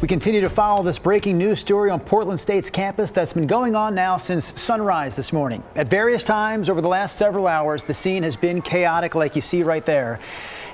We continue to follow this breaking news story on Portland State's campus that's been going on now since sunrise this morning. At various times over the last several hours, the scene has been chaotic, like you see right there,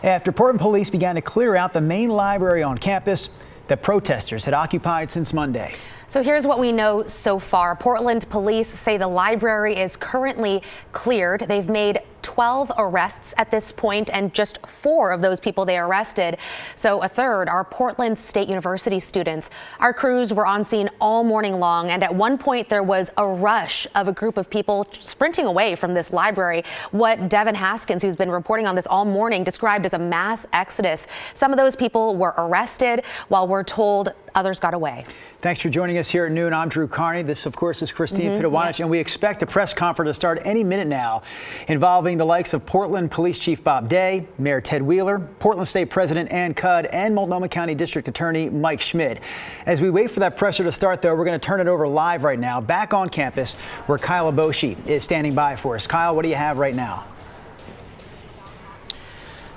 after Portland police began to clear out the main library on campus that protesters had occupied since Monday. So here's what we know so far. Portland police say the library is currently cleared. They've made 12 arrests at this point, and just 4 of those people they arrested, so a third, are Portland State University students. Our crews were on scene all morning long, and at one point there was a rush of a group of people sprinting away from this library. What Devin Haskins, who's been reporting on this all morning, described as a mass exodus. Some of those people were arrested, while we're told others got away. Thanks for joining us here at noon. I'm Drew Carney. This, of course, is Christine Pitawanich, and we expect a press conference to start any minute now involving the likes of Portland Police Chief Bob Day, Mayor Ted Wheeler, Portland State President Ann Cudd, and Multnomah County District Attorney Mike Schmidt. As we wait for that presser to start, though, we're going to turn it over live right now, back on campus, where Kyle Aboshi is standing by for us. Kyle, what do you have right now?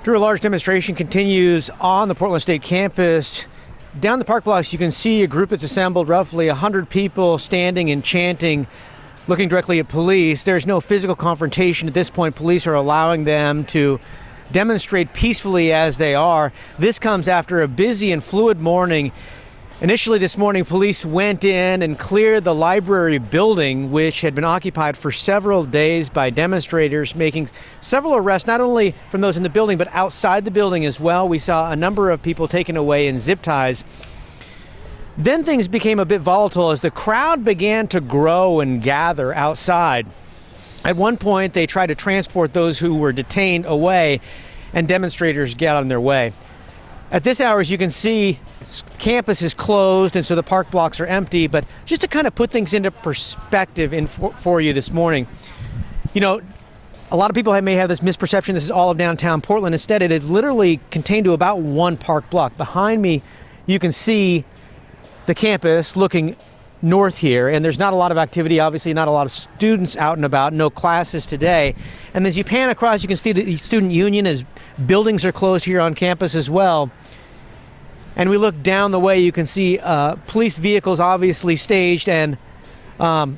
Drew, a large demonstration continues on the Portland State campus. Down the park blocks, you can see a group that's assembled, roughly 100 people standing and chanting, looking directly at police. There's no physical confrontation at this point. Police are allowing them to demonstrate peacefully as they are. This comes after a busy and fluid morning. Initially this morning, police went in and cleared the library building, which had been occupied for several days by demonstrators, making several arrests, not only from those in the building, but outside the building as well. We saw a number of people taken away in zip ties. Then things became a bit volatile as the crowd began to grow and gather outside. At one point, they tried to transport those who were detained away, and demonstrators got on their way. At this hour, as you can see, campus is closed, and so the park blocks are empty. But just to kind of put things into perspective for you this morning, you know, a lot of people may have this misperception this is all of downtown Portland. Instead, it is literally contained to about one park block. Behind me, you can see the campus looking north here, and there's not a lot of activity, obviously not a lot of students out and about, no classes today. And as you pan across, you can see the student union as buildings are closed here on campus as well. And we look down the way, you can see police vehicles obviously staged and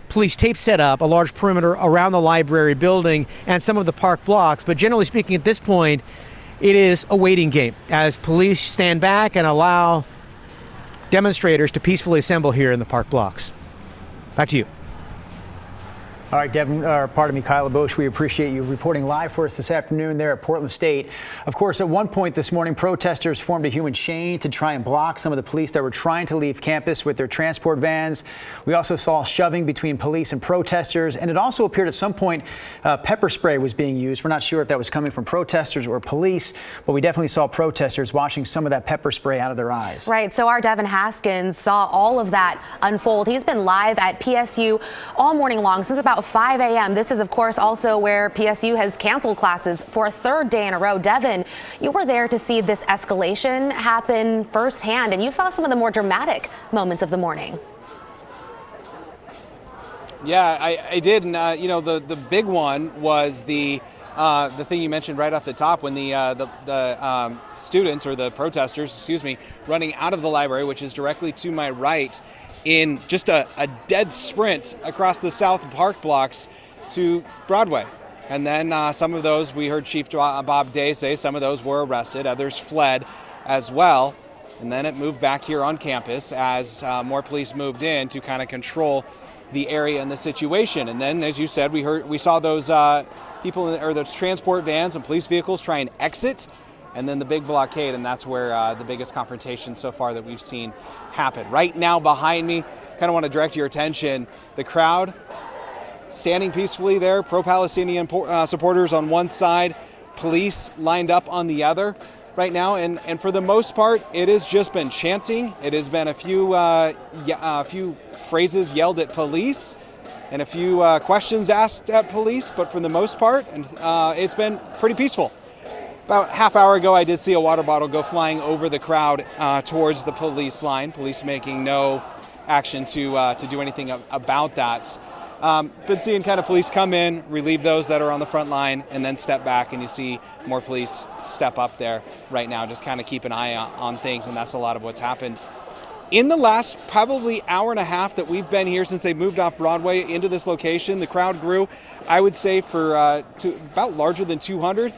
police tape set up, a large perimeter around the library building and some of the park blocks. But generally speaking, at this point, it is a waiting game as police stand back and allow demonstrators to peacefully assemble here in the park blocks. Back to you. All right, Kyle Aboshi, we appreciate you reporting live for us this afternoon there at Portland State. Of course, at one point this morning, protesters formed a human chain to try and block some of the police that were trying to leave campus with their transport vans. We also saw shoving between police and protesters, and it also appeared at some point pepper spray was being used. We're not sure if that was coming from protesters or police, but we definitely saw protesters washing some of that pepper spray out of their eyes. Right, so our Devin Haskins saw all of that unfold. He's been live at PSU all morning long since about 5 a.m. This is, of course, also where PSU has canceled classes for a third day in a row. Devin, you were there to see this escalation happen firsthand, and you saw some of the more dramatic moments of the morning. Yeah, I did. And, you know, the big one was the thing you mentioned right off the top when the students, or the protesters, excuse me, running out of the library, which is directly to my right, in just a dead sprint across the south park blocks to Broadway. And then some of those, we heard Chief Bob Day say, some of those were arrested, others fled as well. And then it moved back here on campus as more police moved in to kind of control the area and the situation. And then, as you said, we saw those people, or those transport vans and police vehicles try and exit, and then the big blockade, and that's where the biggest confrontation so far that we've seen happen. Right now behind me, kind of want to direct your attention, the crowd standing peacefully there, pro-Palestinian supporters on one side, police lined up on the other right now, and for the most part, it has just been chanting. It has been a few phrases yelled at police and a few questions asked at police, but for the most part, and it's been pretty peaceful. About half hour ago, I did see a water bottle go flying over the crowd towards the police line. Police making no action to do anything about that. Been seeing kind of police come in, relieve those that are on the front line, and then step back, and you see more police step up there right now, just kind of keep an eye on things, and that's a lot of what's happened. In the last probably hour and a half that we've been here since they moved off Broadway into this location, the crowd grew, I would say, to about larger than 200.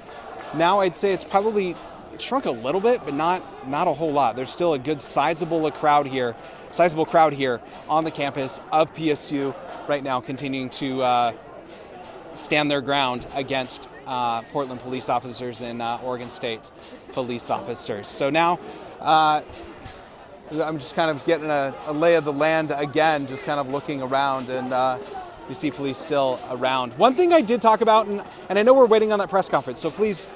Now I'd say it's probably shrunk a little bit, but not a whole lot. There's still a good sizable crowd here on the campus of PSU right now, continuing to stand their ground against Portland police officers and Oregon State police officers. So now I'm just kind of getting a lay of the land again, just kind of looking around, and you see police still around. One thing I did talk about, and I know we're waiting on that press conference, so please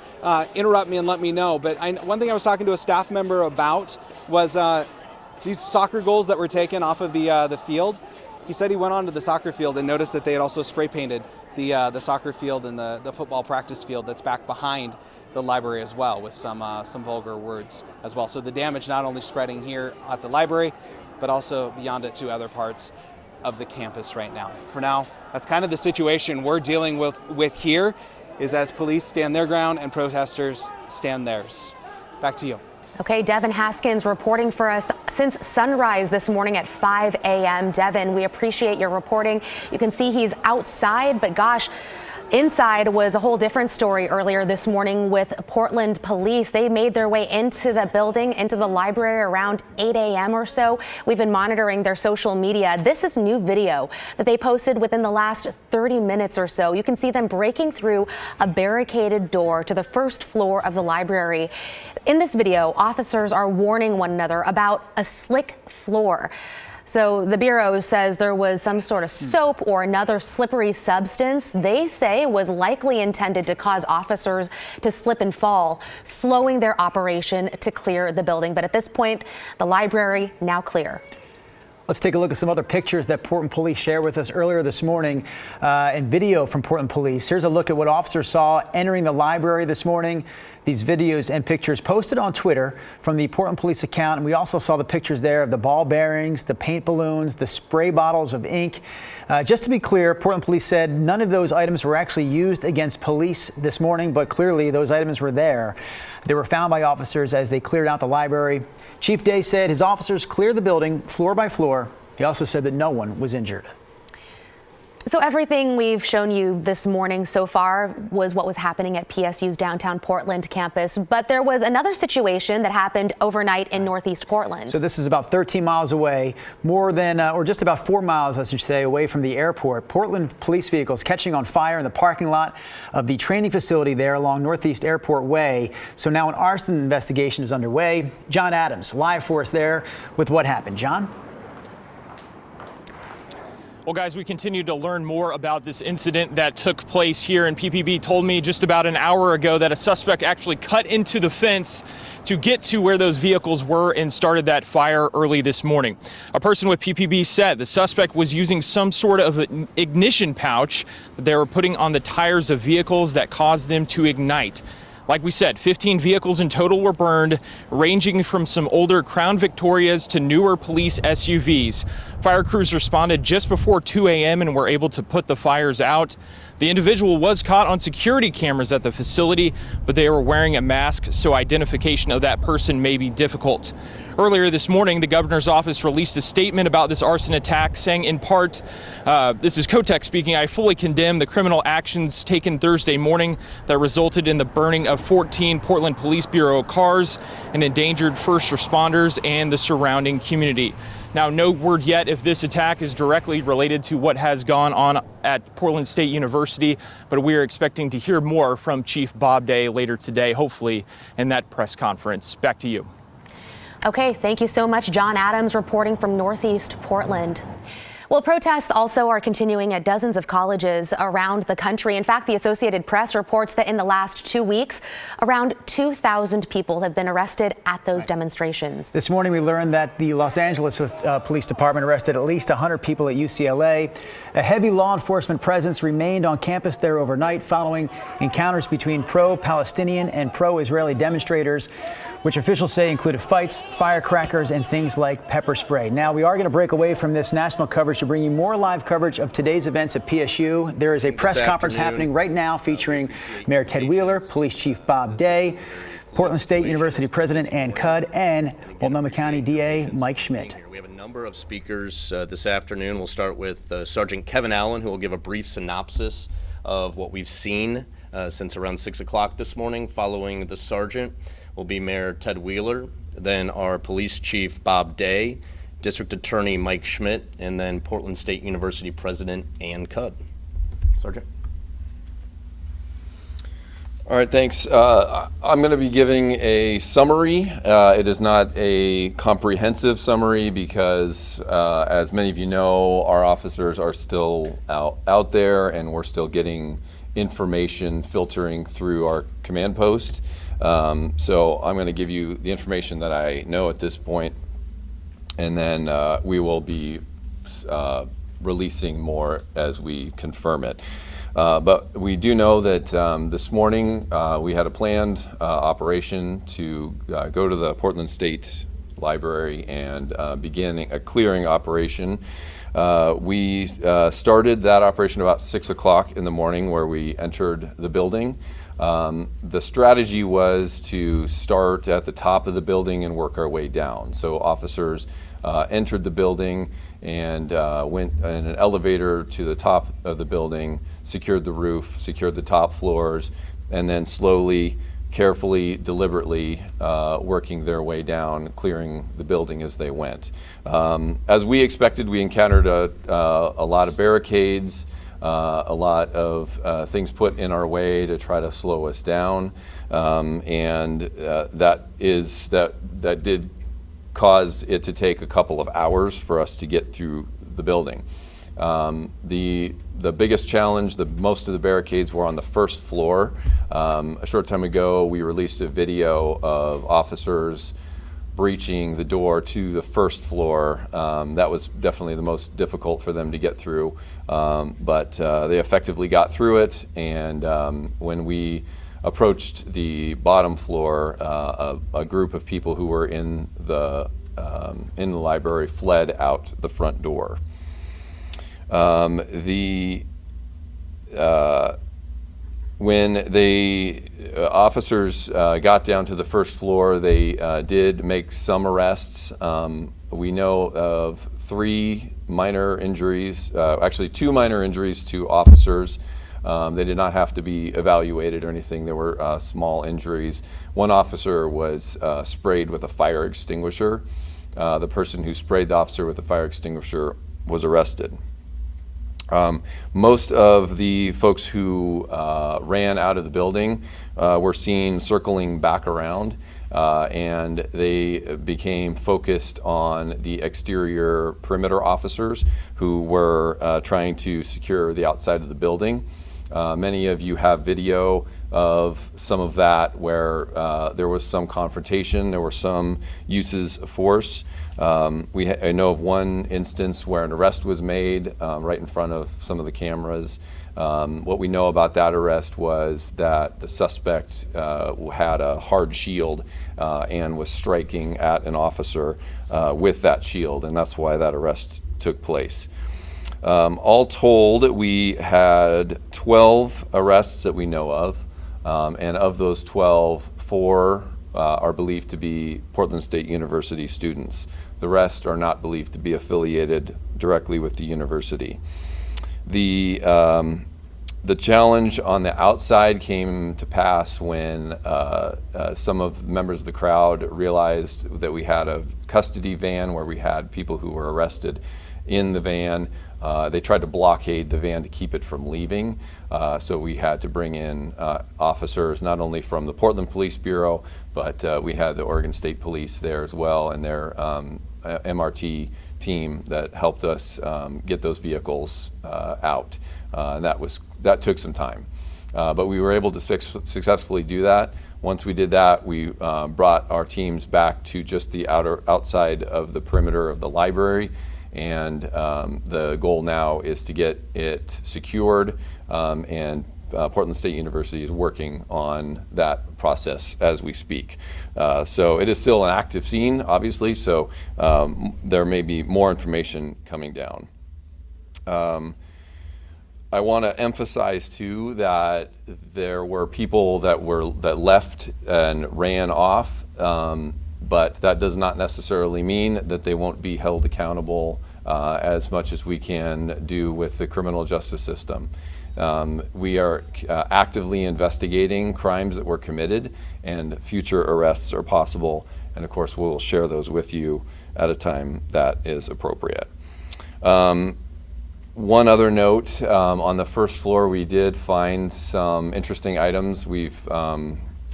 interrupt me and let me know, but one thing I was talking to a staff member about was these soccer goals that were taken off of the field. He said he went onto the soccer field and noticed that they had also spray painted the soccer field and the football practice field that's back behind the library as well, with some vulgar words as well. So the damage not only spreading here at the library, but also beyond it to other parts of the campus right now. For now, that's kind of the situation we're dealing with here, is as police stand their ground and protesters stand theirs. Back to you. Okay, Devin Haskins reporting for us since sunrise this morning at 5 a.m. Devin, we appreciate your reporting. You can see he's outside, but gosh, inside was a whole different story earlier this morning with Portland police. They made their way into the building, into the library around 8 a.m. or so. We've been monitoring their social media. This is new video that they posted within the last 30 minutes or so. You can see them breaking through a barricaded door to the first floor of the library. In this video, officers are warning one another about a slick floor. So the Bureau says there was some sort of soap or another slippery substance they say was likely intended to cause officers to slip and fall, slowing their operation to clear the building. But at this point, the library now clear. Let's take a look at some other pictures that Portland police shared with us earlier this morning and video from Portland police. Here's a look at what officers saw entering the library this morning. These videos and pictures posted on Twitter from the Portland police account. And we also saw the pictures there of the ball bearings, the paint balloons, the spray bottles of ink. Just to be clear, Portland police said none of those items were actually used against police this morning, but clearly those items were there. They were found by officers as they cleared out the library. Chief Day said his officers cleared the building floor by floor. He also said that no one was injured. So everything we've shown you this morning so far was what was happening at PSU's downtown Portland campus. But there was another situation that happened overnight in Northeast Portland. So this is about 13 miles away, more than, or just about 4 miles, I should say, away from the airport. Portland police vehicles catching on fire in the parking lot of the training facility there along Northeast Airport Way. So now an arson investigation is underway. John Adams, live for us there with what happened. John? Well, guys, we continue to learn more about this incident that took place here, and PPB told me just about an hour ago that a suspect actually cut into the fence to get to where those vehicles were and started that fire early this morning. A person with PPB said the suspect was using some sort of an ignition pouch that they were putting on the tires of vehicles that caused them to ignite. Like we said, 15 vehicles in total were burned, ranging from some older Crown Victorias to newer police SUVs. Fire crews responded just before 2 a.m. and were able to put the fires out. The individual was caught on security cameras at the facility, but they were wearing a mask, so identification of that person may be difficult. Earlier this morning, the governor's office released a statement about this arson attack, saying in part, this is Kotek speaking, I fully condemn the criminal actions taken Thursday morning that resulted in the burning of 14 Portland Police Bureau cars and endangered first responders and the surrounding community. Now, no word yet if this attack is directly related to what has gone on at Portland State University, but we are expecting to hear more from Chief Bob Day later today, hopefully in that press conference. Back to you. Okay, thank you so much. John Adams reporting from Northeast Portland. Well, protests also are continuing at dozens of colleges around the country. In fact, the Associated Press reports that in the last 2 weeks, around 2,000 people have been arrested at those demonstrations. This morning, we learned that the Los Angeles Police Department arrested at least 100 people at UCLA. A heavy law enforcement presence remained on campus there overnight following encounters between pro-Palestinian and pro-Israeli demonstrators, which officials say included fights, firecrackers, and things like pepper spray. Now, we are going to break away from this national coverage to bring you more live coverage of today's events at PSU. There is a press conference happening right now featuring Mayor Ted Wheeler, Police Chief Bob Day, Portland State University President Ann Cudd and Multnomah County DA Mike Schmidt. We have a number of speakers this afternoon. We'll start with Sergeant Kevin Allen, who will give a brief synopsis of what we've seen since around 6 o'clock this morning. Following the sergeant will be Mayor Ted Wheeler, then our Police Chief Bob Day, District Attorney Mike Schmidt, and then Portland State University President Ann Cudd. Sergeant. All right, thanks. I'm going to be giving a summary. It is not a comprehensive summary because, as many of you know, our officers are still out there and we're still getting information filtering through our command post. So I'm going to give you the information that I know at this point, and then we will be releasing more as we confirm it. But we do know that this morning we had a planned operation to go to the Portland State Library and begin a clearing operation. We started that operation about 6 o'clock in the morning, where we entered the building. The strategy was to start at the top of the building and work our way down. So officers entered the building and went in an elevator to the top of the building, secured the roof, secured the top floors, and then slowly, carefully, deliberately working their way down, clearing the building as they went. As we expected, we encountered a lot of barricades, a lot of things put in our way to try to slow us down, and that did cause it to take a couple of hours for us to get through the building. The biggest challenge, most of the barricades were on the first floor. A short time ago, we released a video of officers breaching the door to the first floor. That was definitely the most difficult for them to get through, but they effectively got through it, and when we approached the bottom floor, a group of people who were in the library fled out the front door. When the officers got down to the first floor, they did make some arrests. We know of 3 minor injuries, actually 2 minor injuries to officers. They did not have to be evaluated or anything. There were small injuries. One officer was sprayed with a fire extinguisher. The person who sprayed the officer with the fire extinguisher was arrested. Most of the folks who ran out of the building were seen circling back around, and they became focused on the exterior perimeter officers who were trying to secure the outside of the building. Many of you have video of some of that where there was some confrontation, there were some uses of force. I know of one instance where an arrest was made right in front of some of the cameras. What we know about that arrest was that the suspect had a hard shield and was striking at an officer with that shield, and that's why that arrest took place. All told, we had 12 arrests that we know of, and of those 12, 4 are believed to be Portland State University students. The rest are not believed to be affiliated directly with the university. The challenge on the outside came to pass when some of the members of the crowd realized that we had a custody van where we had people who were arrested in the van. They tried to blockade the van to keep it from leaving, so we had to bring in officers not only from the Portland Police Bureau, but we had the Oregon State Police there as well, and their MRT team that helped us get those vehicles out. And that took some time, but we were able to successfully do that. Once we did that, we brought our teams back to just the outside of the perimeter of the library. And the goal now is to get it secured, and Portland State University is working on that process as we speak. So it is still an active scene, obviously, so there may be more information coming down. I want to emphasize too that there were people that left and ran off, but that does not necessarily mean that they won't be held accountable as much as we can do with the criminal justice system. We are actively investigating crimes that were committed, and future arrests are possible. And of course, we'll share those with you at a time that is appropriate. One other note, on the first floor, we did find some interesting items. We've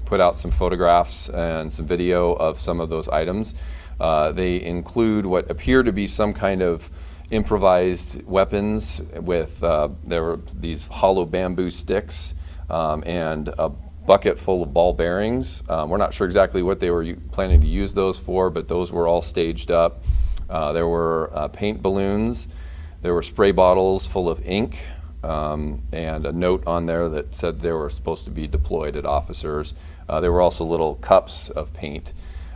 put out some photographs and some video of some of those items. They include what appear to be some kind of improvised weapons with, there were these hollow bamboo sticks and a bucket full of ball bearings. We're not sure exactly what they were planning to use those for, but those were all staged up. There were paint balloons. There were spray bottles full of ink, and a note on there that said they were supposed to be deployed at officers. There were also little cups of paint.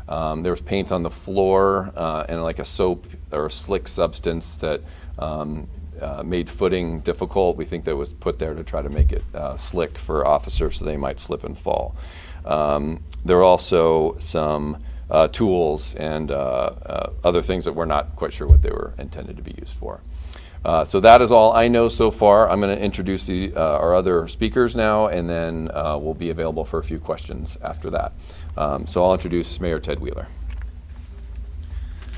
There was paint on the floor and like a soap or a slick substance that made footing difficult. We think that was put there to try to make it slick for officers so they might slip and fall. There were also some tools and other things that we're not quite sure what they were intended to be used for. So that is all I know so far. I'm going to introduce our other speakers now, and then we'll be available for a few questions after that. So I'll introduce Mayor Ted Wheeler.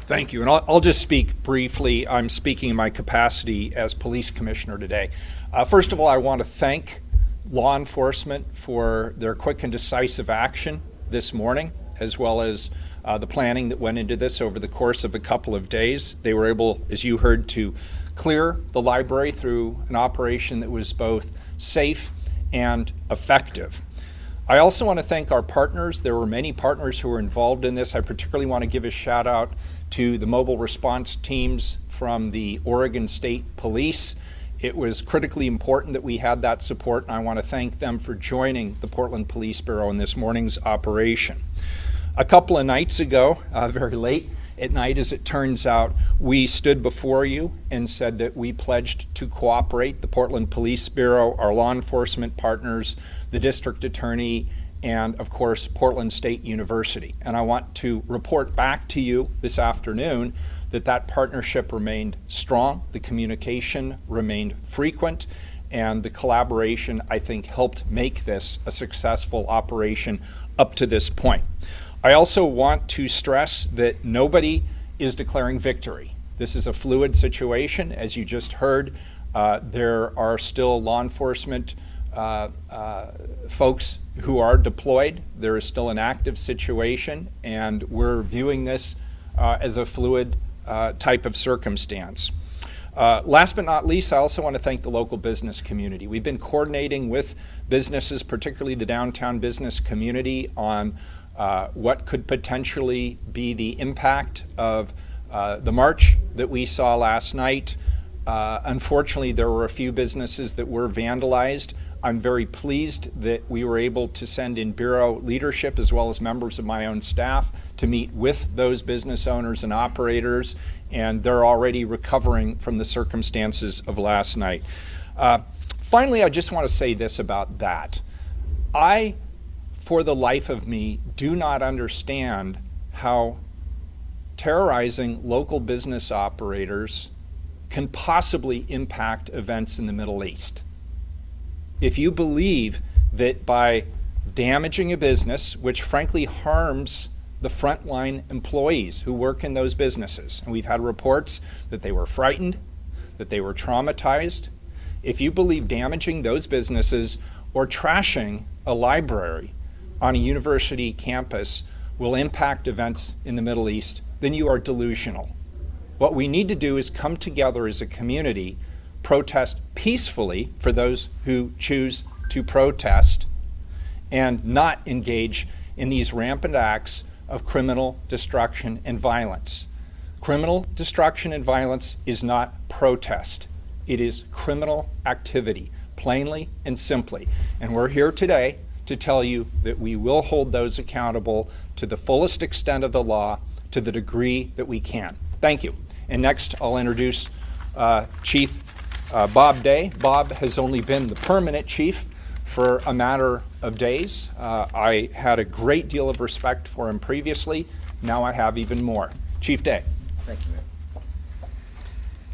Thank you, and I'll just speak briefly. I'm speaking in my capacity as police commissioner today. First of all, I want to thank law enforcement for their quick and decisive action this morning, as well as the planning that went into this over the course of a couple of days. They were able, as you heard, to clear the library through an operation that was both safe and effective. I also want to thank our partners. There were many partners who were involved in this. I particularly want to give a shout out to the mobile response teams from the Oregon State Police. It was critically important that we had that support, and I want to thank them for joining the Portland Police Bureau in this morning's operation. A couple of nights ago, very late at night as it turns out, we stood before you and said that we pledged to cooperate, the Portland Police Bureau, our law enforcement partners, the district attorney, and of course Portland State University. And I want to report back to you this afternoon that that partnership remained strong, the communication remained frequent, and the collaboration, I think, helped make this a successful operation up to this point. I also want to stress that nobody is declaring victory. This is a fluid situation. As you just heard, there are still law enforcement folks who are deployed. There is still an active situation, and we're viewing this as a fluid type of circumstance. Last but not least, I also want to thank the local business community. We've been coordinating with businesses, particularly the downtown business community, on what could potentially be the impact of the march that we saw last night. Unfortunately, there were a few businesses that were vandalized. I'm very pleased that we were able to send in Bureau leadership as well as members of my own staff to meet with those business owners and operators, and they're already recovering from the circumstances of last night. Finally, I just want to say this about that. I, for the life of me, do not understand how terrorizing local business operators can possibly impact events in the Middle East. If you believe that by damaging a business, which frankly harms the frontline employees who work in those businesses, and we've had reports that they were frightened, that they were traumatized, if you believe damaging those businesses or trashing a library on a university campus will impact events in the Middle East, then you are delusional. What we need to do is come together as a community, protest peacefully for those who choose to protest, and not engage in these rampant acts of criminal destruction and violence. Criminal destruction and violence is not protest. It is criminal activity, plainly and simply. And we're here today to tell you that we will hold those accountable to the fullest extent of the law, to the degree that we can. Thank you. And next, I'll introduce Chief Bob Day. Bob has only been the permanent chief for a matter of days. I had a great deal of respect for him previously. Now I have even more. Chief Day. Thank you, Mayor.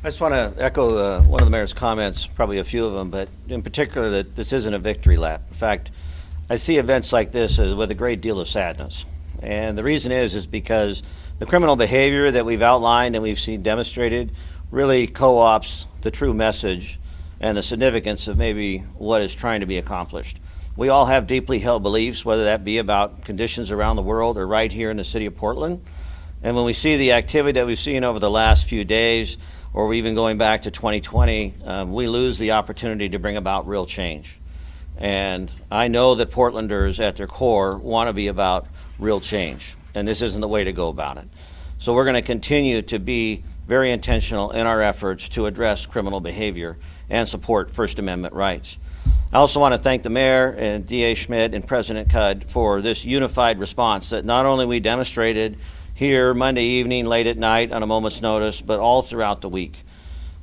I just want to echo one of the mayor's comments, probably a few of them, but in particular that this isn't a victory lap. In fact, I see events like this with a great deal of sadness. And the reason is because the criminal behavior that we've outlined and we've seen demonstrated really co-opts the true message and the significance of maybe what is trying to be accomplished. We all have deeply held beliefs, whether that be about conditions around the world or right here in the city of Portland. And when we see the activity that we've seen over the last few days, or even going back to 2020, we lose the opportunity to bring about real change. And I know that Portlanders at their core want to be about real change, and this isn't the way to go about it. So we're going to continue to be very intentional in our efforts to address criminal behavior and support First Amendment rights. I also want to thank the mayor and DA Schmidt and President Cudd for this unified response that not only we demonstrated here Monday evening, late at night, on a moment's notice, but all throughout the week.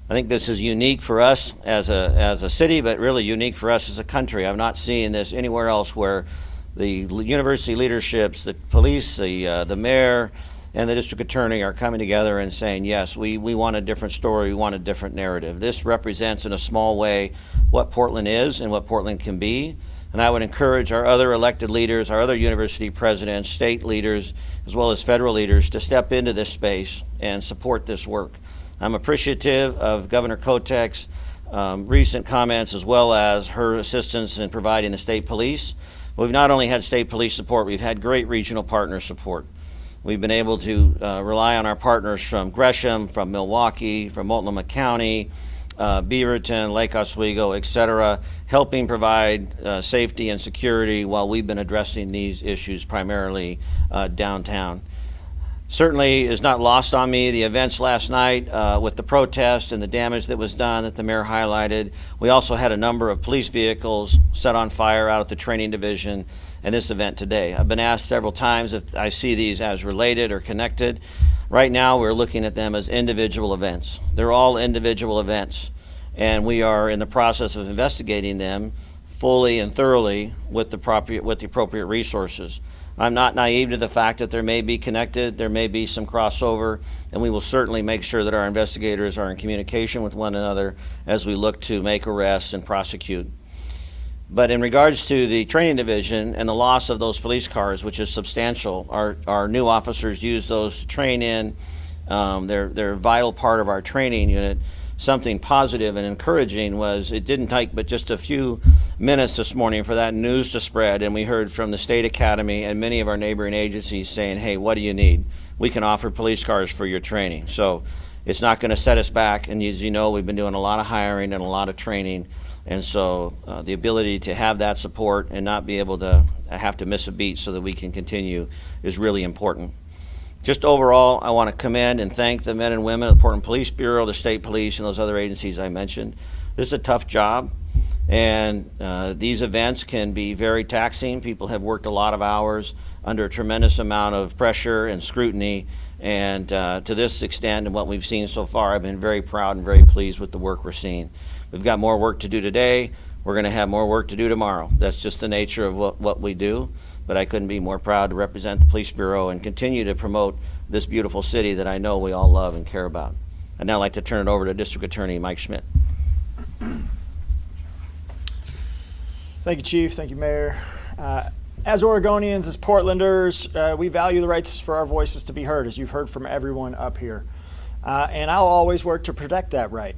I think this is unique for us as a city, but really unique for us as a country. I'm not seeing this anywhere else where the university leaderships, the police, the mayor, and the district attorney are coming together and saying, yes, we want a different story, we want a different narrative. This represents in a small way what Portland is and what Portland can be. And I would encourage our other elected leaders, our other university presidents, state leaders, as well as federal leaders to step into this space and support this work. I'm appreciative of Governor Kotek's recent comments, as well as her assistance in providing the state police. We've not only had state police support, we've had great regional partner support. We've been able to rely on our partners from Gresham, from Milwaukee, from Multnomah County, Beaverton, Lake Oswego, et cetera, helping provide safety and security while we've been addressing these issues primarily downtown. Certainly is not lost on me the events last night with the protest and the damage that was done that the mayor highlighted. We also had a number of police vehicles set on fire out at the training division and this event today. I've been asked several times if I see these as related or connected. Right now we're looking at them as individual events. They're all individual events, and we are in the process of investigating them fully and thoroughly with the appropriate resources. I'm not naive to the fact that there may be connected, there may be some crossover, and we will certainly make sure that our investigators are in communication with one another as we look to make arrests and prosecute. But in regards to the training division and the loss of those police cars, which is substantial, our new officers use those to train in. They're a vital part of our training unit. Something positive and encouraging was it didn't take but just a few minutes this morning for that news to spread, and we heard from the State Academy and many of our neighboring agencies saying, hey, what do you need? We can offer police cars for your training. So it's not going to set us back, and as you know, we've been doing a lot of hiring and a lot of training. And so the ability to have that support and not be able to have to miss a beat so that we can continue is really important. Just overall, I want to commend and thank the men and women of the Portland Police Bureau, the state police, and those other agencies I mentioned. This is a tough job, and these events can be very taxing. People have worked a lot of hours under a tremendous amount of pressure and scrutiny, and to this extent and what we've seen so far, I've been very proud and very pleased with the work we're seeing. We've got more work to do today. We're going to have more work to do tomorrow. That's just the nature of what we do. But I couldn't be more proud to represent the Police Bureau and continue to promote this beautiful city that I know we all love and care about. I'd now like to turn it over to District Attorney Mike Schmidt. Thank you, Chief. Thank you, Mayor. As Oregonians, as Portlanders, we value the rights for our voices to be heard, as you've heard from everyone up here. And I'll always work to protect that right.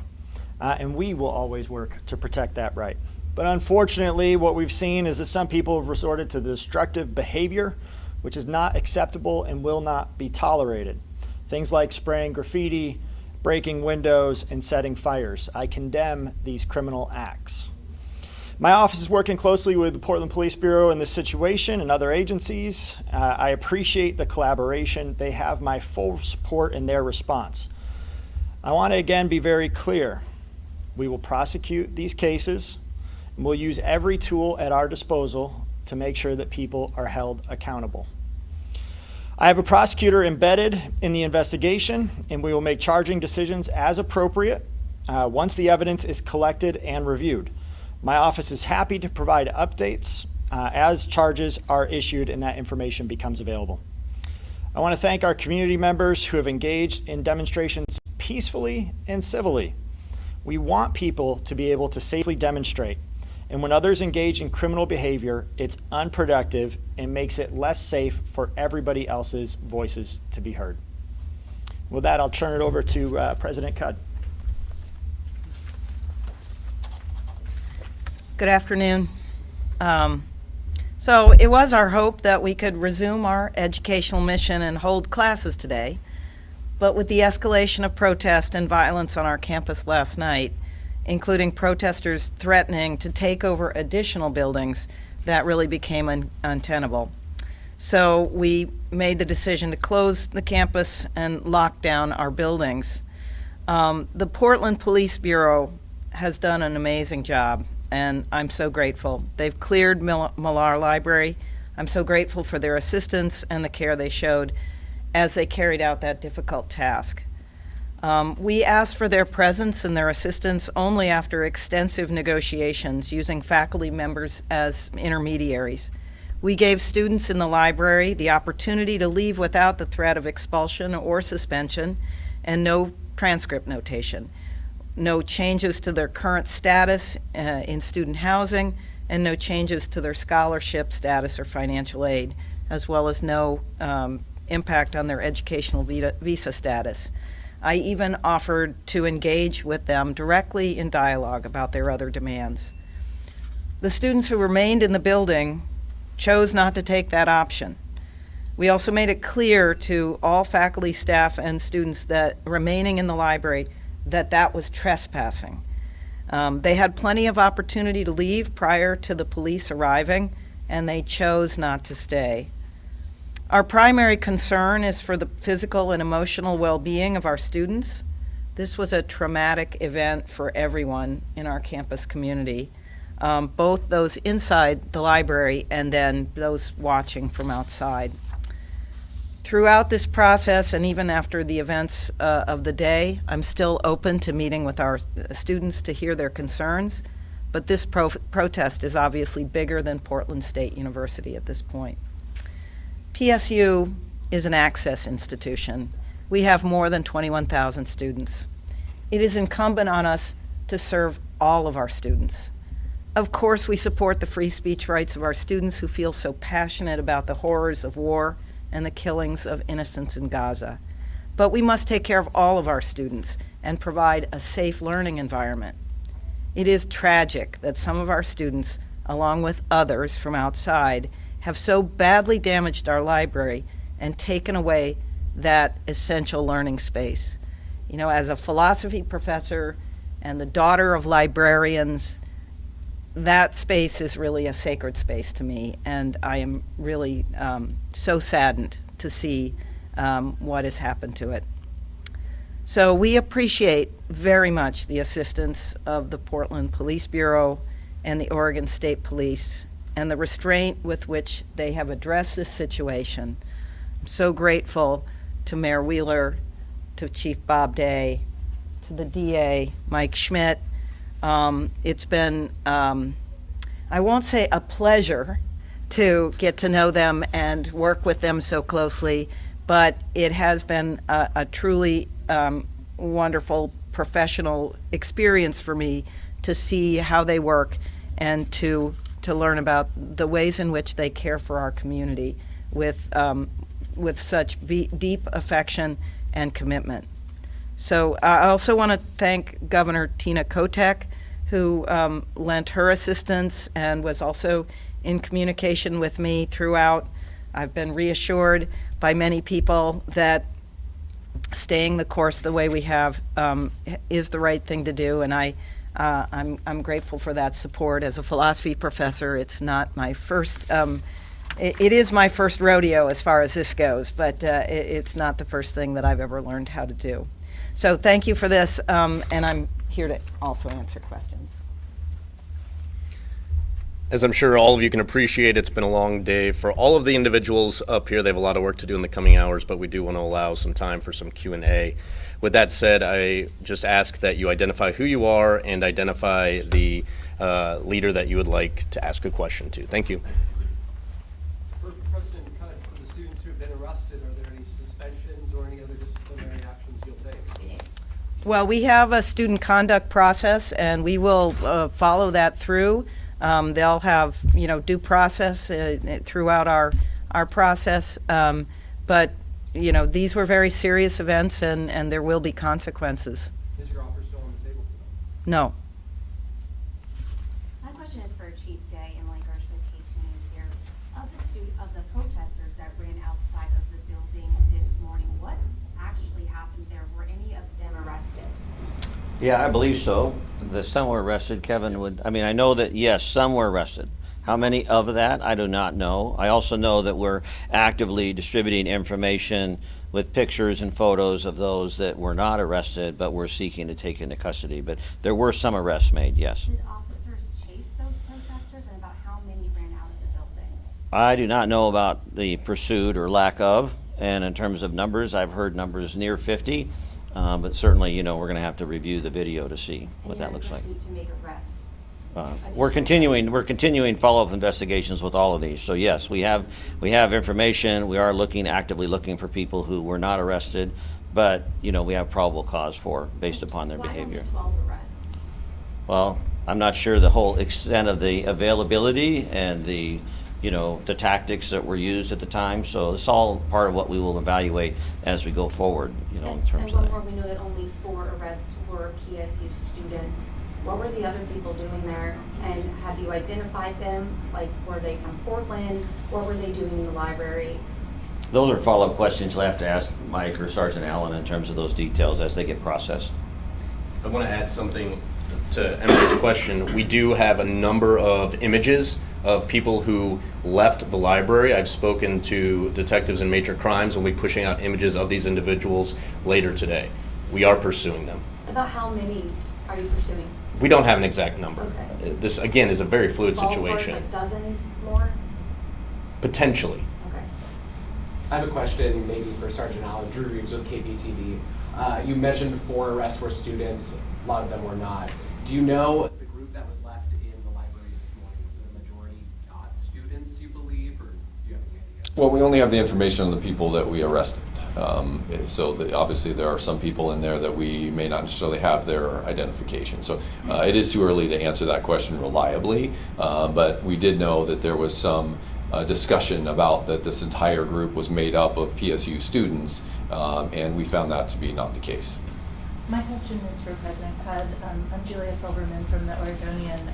And we will always work to protect that right. But unfortunately, what we've seen is that some people have resorted to destructive behavior, which is not acceptable and will not be tolerated. Things like spraying graffiti, breaking windows, and setting fires. I condemn these criminal acts. My office is working closely with the Portland Police Bureau in this situation and other agencies. I appreciate the collaboration. They have my full support in their response. I want to again be very clear. We will prosecute these cases, and we'll use every tool at our disposal to make sure that people are held accountable. I have a prosecutor embedded in the investigation, and we will make charging decisions as appropriate once the evidence is collected and reviewed. My office is happy to provide updates as charges are issued and that information becomes available. I want to thank our community members who have engaged in demonstrations peacefully and civilly. We want people to be able to safely demonstrate, and when others engage in criminal behavior, it's unproductive and makes it less safe for everybody else's voices to be heard. With that, I'll turn it over to President Cudd. Good afternoon. So it was our hope that we could resume our educational mission and hold classes today, but with the escalation of protest and violence on our campus last night, including protesters threatening to take over additional buildings, that really became untenable. So we made the decision to close the campus and lock down our buildings. The Portland Police Bureau has done an amazing job, and I'm so grateful. They've cleared Millar Library. I'm so grateful for their assistance and the care they showed as they carried out that difficult task. We asked for their presence and their assistance only after extensive negotiations using faculty members as intermediaries. We gave students in the library the opportunity to leave without the threat of expulsion or suspension and no transcript notation. No changes to their current status in student housing, and no changes to their scholarship status or financial aid, as well as no impact on their educational visa status. I even offered to engage with them directly in dialogue about their other demands. The students who remained in the building chose not to take that option. We also made it clear to all faculty, staff, and students that remaining in the library that was trespassing. They had plenty of opportunity to leave prior to the police arriving, and they chose not to stay. Our primary concern is for the physical and emotional well-being of our students. This was a traumatic event for everyone in our campus community, both those inside the library and then those watching from outside. Throughout this process, and even after the events of the day, I'm still open to meeting with our students to hear their concerns, but this protest is obviously bigger than Portland State University at this point. PSU is an access institution. We have more than 21,000 students. It is incumbent on us to serve all of our students. Of course, we support the free speech rights of our students who feel so passionate about the horrors of war and the killings of innocents in Gaza. But we must take care of all of our students and provide a safe learning environment. It is tragic that some of our students, along with others from outside, have so badly damaged our library and taken away that essential learning space. You know, as a philosophy professor and the daughter of librarians, that space is really a sacred space to me, and I am really so saddened to see what has happened to it. So we appreciate very much the assistance of the Portland Police Bureau and the Oregon State Police and the restraint with which they have addressed this situation. I'm so grateful to Mayor Wheeler, to Chief Bob Day, to the DA, Mike Schmidt. It's been, I won't say a pleasure to get to know them and work with them so closely, but it has been a truly wonderful professional experience for me to see how they work and to learn about the ways in which they care for our community with such deep affection and commitment. So I also want to thank Governor Tina Kotek, who lent her assistance and was also in communication with me throughout. I've been reassured by many people that staying the course the way we have is the right thing to do, and I'm grateful for that support. As a philosophy professor, it's not my first, it is my first rodeo as far as this goes, but it's not the first thing that I've ever learned how to do. So thank you for this, and I'm here to also answer questions. As I'm sure all of you can appreciate, it's been a long day for all of the individuals up here. They have a lot of work to do in the coming hours, but we do want to allow some time for some Q&A. With that said, I just ask that you identify who you are and identify the leader that you would like to ask a question to. Thank you. President, kind of for the students who have been arrested, are there any suspensions or any other disciplinary actions you'll take? Well, we have a student conduct process, and we will follow that through. They'll have, due process throughout our process. But, these were very serious events, and there will be consequences. Is your offer still on the table for them? No. My question is for Chief Day and Mike Gershman, KT News here. Of the protesters that ran outside of the building this morning, what actually happened there? Were any of them arrested? Yeah, I believe so. Some were arrested. Kevin would, I know that, yes, some were arrested. How many of that, I do not know. I also know that we're actively distributing information with pictures and photos of those that were not arrested, but we're seeking to take into custody. But there were some arrests made, yes. Did officers chase those protesters, and about how many ran out of the building? I do not know about the pursuit or lack of, and in terms of numbers, I've heard numbers near 50. But certainly, we're going to have to review the video to see what that looks like. To make arrests? We're continuing follow-up investigations with all of these. So yes, we have information. We are actively looking for people who were not arrested, but we have probable cause for based upon their behavior. Why only 12 arrests? Well, I'm not sure the whole extent of the availability and the tactics that were used at the time. So it's all part of what we will evaluate as we go forward, in terms of that. And before we know that only 4 arrests were PSU students, what were the other people doing there? And have you identified them? Like, were they from Portland? What were they doing in the library? Those are follow-up questions you'll have to ask Mike or Sergeant Allen in terms of those details as they get processed. I want to add something to Emily's question. We do have a number of images of people who left the library. I've spoken to detectives in major crimes, and we'll be pushing out images of these individuals later today. We are pursuing them. About how many are you pursuing? We don't have an exact number. Okay. This, again, is a very fluid Ballpark, situation. like dozens more? Potentially. Okay. I have a question maybe for Sergeant Allen. Drew Reeves with KPTV. You mentioned 4 arrests were students. A lot of them were not. Do you know the group that was left in the library this morning? Was it a majority not students, you believe, or do you have any ideas? Well, we only have the information on the people that we arrested. Obviously there are some people in there that we may not necessarily have their identification. So it is too early to answer that question reliably, but we did know that there was some discussion about that this entire group was made up of PSU students, and we found that to be not the case. My question is for President Cudd. I'm Julia Silverman from the Oregonian.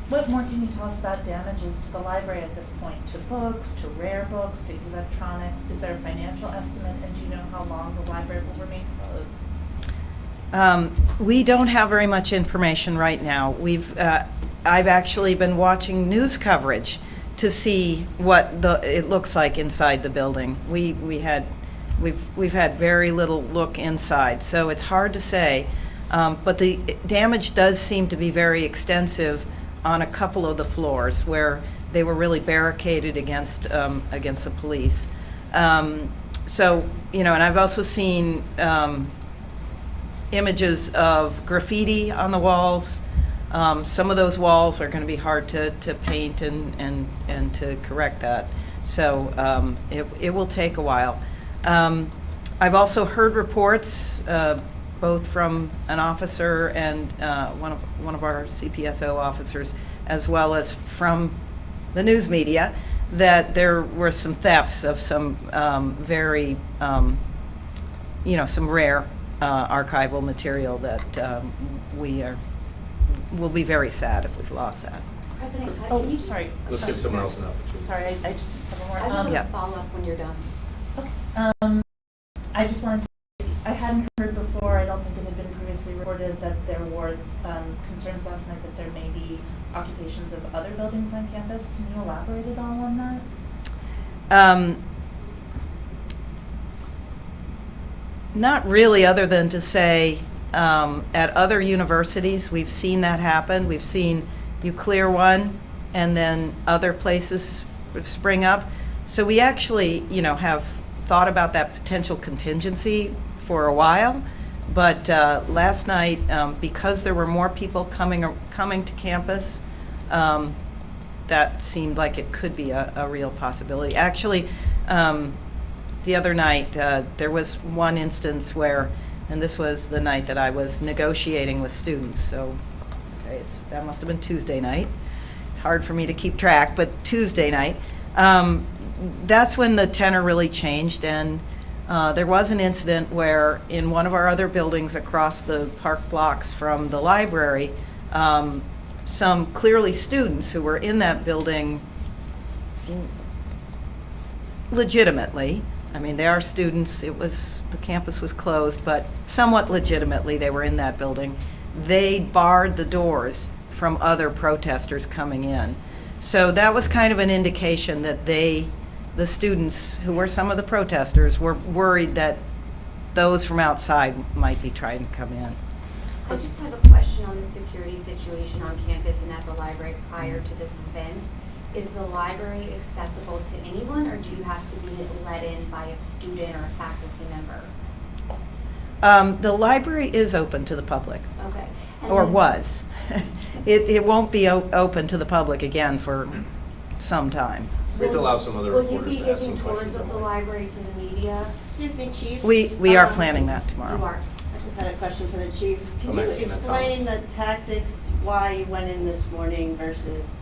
What more can you tell us about damages to the library at this point? To books, to rare books, to electronics? Is there a financial estimate, and do you know how long the library will remain closed? We don't have very much information right now. I've actually been watching news coverage to see what it looks like inside the building. We've had very little look inside, so it's hard to say. But the damage does seem to be very extensive on a couple of the floors where they were really barricaded against the police. And I've also seen images of graffiti on the walls. Some of those walls are going to be hard to paint and to correct that. So it will take a while. I've also heard reports, both from an officer and one of our CPSO officers, as well as from the news media, that there were some thefts of some very, some rare archival material that will be very sad if we've lost that. President, Oh, can you sorry. Let's give someone else an opportunity. Sorry, I just have one I more. just have Yeah. a follow-up when you're done. I just wanted to say, I hadn't heard before, I don't think it had been previously reported, that there were concerns last night that there may be occupations of other buildings on campus. Can you elaborate at all on that? Not really, other than to say, at other universities, we've seen that happen. We've seen you clear one, and then other places spring up. So we actually, have thought about that potential contingency for a while. But last night, because there were more people coming to campus, that seemed like it could be a real possibility. Actually, the other night, there was one instance where, and this was the night that I was negotiating with students, so okay, that must have been Tuesday night. It's hard for me to keep track, but Tuesday night, that's when the tenor really changed, and there was an incident where in one of our other buildings across the park blocks from the library, some clearly students who were in that building legitimately, I mean, they are students, the campus was closed, but somewhat legitimately they were in that building. They barred the doors from other protesters coming in. So that was kind of an indication that the students, who were some of the protesters, were worried that those from outside might be trying to come in. I just have a question on the security situation on campus and at the library prior to this event. Is the library accessible to anyone, or do you have to be let in by a student or a faculty member? The library is open to the public. Okay. Or was. It won't be open to the public again for some time. We have to allow some other Will you reporters be to ask some giving tours questions. of the library to the media? Excuse me, Chief. We are planning that tomorrow. You are. I just had a question for the chief. Can I'm you asking that, explain the tactics, why you went in this morning versus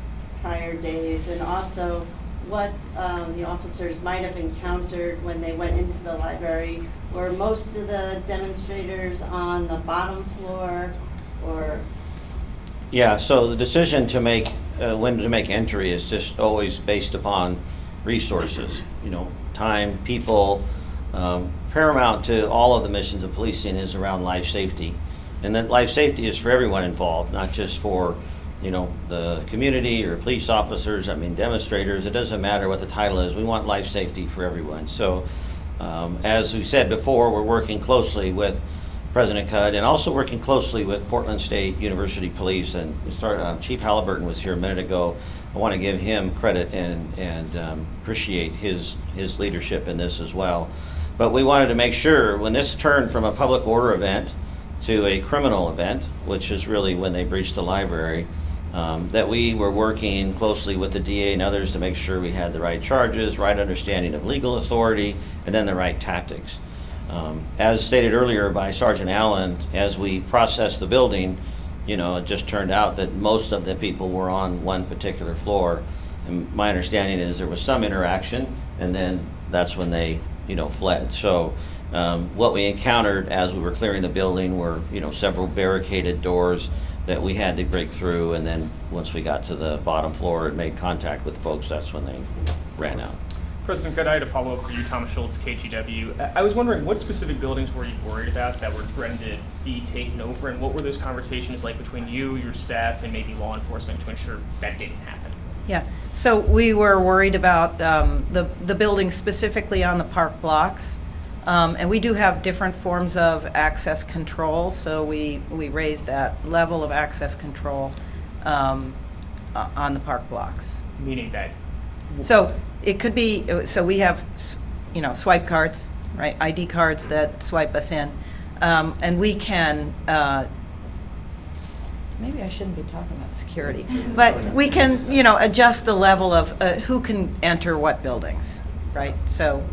prior days, and also what the officers might have encountered when they went into the library? Were most of the demonstrators on the bottom floor, or? Yeah, so the decision to make, when to make entry is just always based upon resources, time, people. Paramount to all of the missions of policing is around life safety. And that life safety is for everyone involved, not just for, the community or police officers, demonstrators. It doesn't matter what the title is. We want life safety for everyone. So as we said before, we're working closely with President Cudd and also working closely with Portland State University Police. And Chief Halliburton was here a minute ago. I want to give him credit and appreciate his leadership in this as well. But we wanted to make sure when this turned from a public order event to a criminal event, which is really when they breached the library, that we were working closely with the DA and others to make sure we had the right charges, right understanding of legal authority, and then the right tactics. As stated earlier by Sergeant Allen, as we processed the building, it just turned out that most of the people were on one particular floor. And my understanding is there was some interaction, and then that's when they, fled. So what we encountered as we were clearing the building were, several barricaded doors that we had to break through, and then once we got to the bottom floor and made contact with folks, that's when they ran out. President Good, I had a follow-up for you, Thomas Schultz, KGW. I was wondering, what specific buildings were you worried about that were threatened to be taken over, and what were those conversations like between you, your staff, and maybe law enforcement to ensure that didn't happen? Yeah, so we were worried about the buildings specifically on the park blocks. And we do have different forms of access control, so we raised that level of access control on the park blocks. Meaning that? So it could be, so we have, swipe cards, right? ID cards that swipe us in. And we can, maybe I shouldn't be talking about security, but we can, adjust the level of who can enter what buildings, right? So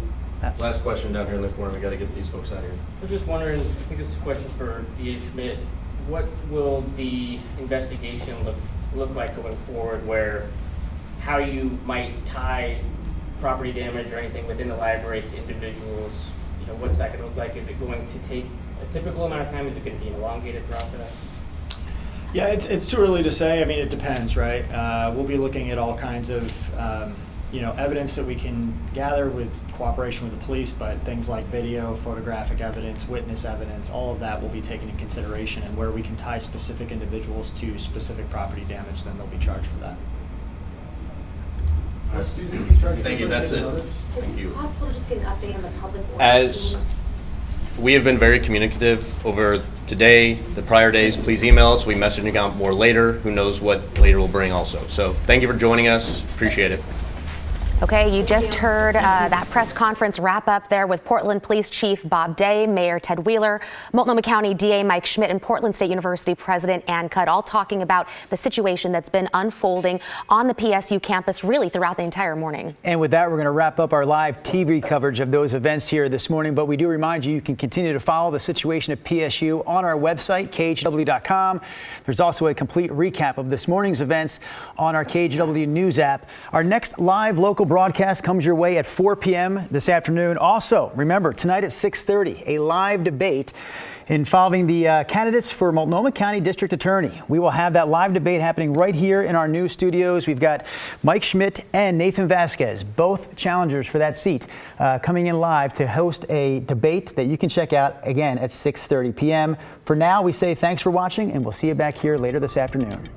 that's. Last question down here in the corner. We got to get these folks out of here. I was just wondering, I think this is a question for DA Schmidt. What will the investigation look like going forward, where how you might tie property damage or anything within the library to individuals? What's that going to look like? Is it going to take a typical amount of time? Is it going to be an elongated process? Yeah, it's too early to say. It depends, right? We'll be looking at all kinds of, evidence that we can gather with cooperation with the police, but things like video, photographic evidence, witness evidence, all of that will be taken into consideration, and where we can tie specific individuals to specific property damage, then they'll be charged for that. Thank you. That's it. Thank you. Is it possible to just get an update on the public order? As we have been very communicative over today, the prior days, please email us. We messaging out more later. Who knows what later will bring also. So thank you for joining us. Appreciate it. Okay, you just heard that press conference wrap up there with Portland Police Chief Bob Day, Mayor Ted Wheeler, Multnomah County DA Mike Schmidt, and Portland State University President Ann Cudd, all talking about the situation that's been unfolding on the PSU campus really throughout the entire morning. And with that, we're going to wrap up our live TV coverage of those events here this morning. But we do remind you can continue to follow the situation at PSU on our website, khw.com. There's also a complete recap of this morning's events on our KHW News app. Our next live local broadcast comes your way at 4 p.m. this afternoon. Also, remember, tonight at 6:30, a live debate involving the candidates for Multnomah County District Attorney. We will have that live debate happening right here in our news studios. We've got Mike Schmidt and Nathan Vasquez, both challengers for that seat, coming in live to host a debate that you can check out again at 6:30 p.m. For now, we say thanks for watching, and we'll see you back here later this afternoon.